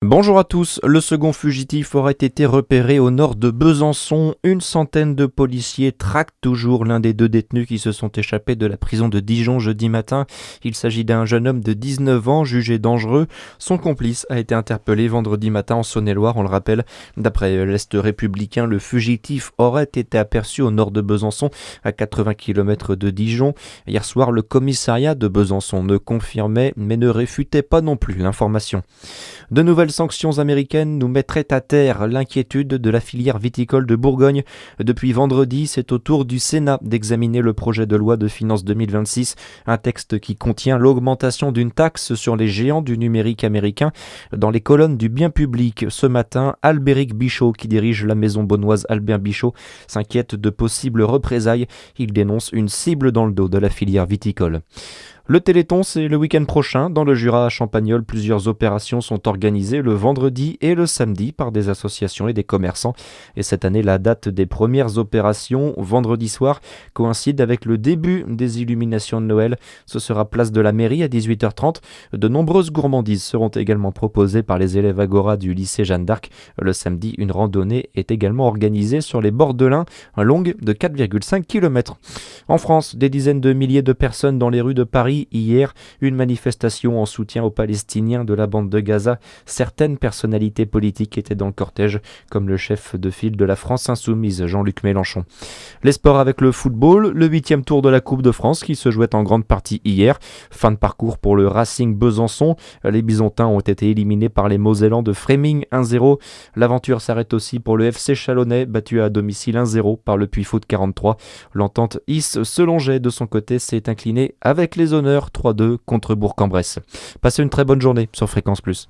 Bonjour à tous, le second fugitif aurait été repéré au nord de Besançon. Une centaine de policiers traquent toujours l'un des deux détenus qui se sont échappés de la prison de Dijon jeudi matin. Il s'agit d'un jeune homme de 19 ans jugé dangereux. Son complice a été interpellé vendredi matin en Saône-et-Loire, on le rappelle. D'après l'Est républicain, le fugitif aurait été aperçu au nord de Besançon, à 80 km de Dijon. Hier soir, le commissariat de Besançon ne confirmait mais ne réfutait pas non plus l'information. De nouvelles sanctions américaines nous mettraient à terre l'inquiétude de la filière viticole de Bourgogne. Depuis vendredi, c'est au tour du Sénat d'examiner le projet de loi de finances 2026, un texte qui contient l'augmentation d'une taxe sur les géants du numérique américain. Dans les colonnes du bien public, ce matin, Albéric Bichot, qui dirige la maison bonnoise Albert Bichot, s'inquiète de possibles représailles. Il dénonce une cible dans le dos de la filière viticole. Le Téléthon, c'est le week-end prochain. Dans le Jura à Champagnole, plusieurs opérations sont organisées le vendredi et le samedi par des associations et des commerçants. Et cette année, la date des premières opérations, vendredi soir, coïncide avec le début des illuminations de Noël. Ce sera place de la mairie à 18h30. De nombreuses gourmandises seront également proposées par les élèves Agora du lycée Jeanne d'Arc. Le samedi, une randonnée est également organisée sur les bords de l'Ain, longue de 4,5 km. En France, des dizaines de milliers de personnes dans les rues de Paris. Hier, une manifestation en soutien aux Palestiniens de la bande de Gaza. Certaines personnalités politiques étaient dans le cortège, comme le chef de file de la France Insoumise, Jean-Luc Mélenchon. Les sports avec le football, le 8e tour de la Coupe de France qui se jouait en grande partie hier. Fin de parcours pour le Racing Besançon. Les Bisontins ont été éliminés par les Mosellans de Fréming 1-0. L'aventure s'arrête aussi pour le FC Chalonnais, battu à domicile 1-0 par le Puy-Foot 43. L'entente Is-Selonget de son côté s'est inclinée avec les honneurs 3-2 contre Bourg-en-Bresse. Passez une très bonne journée sur Fréquence Plus.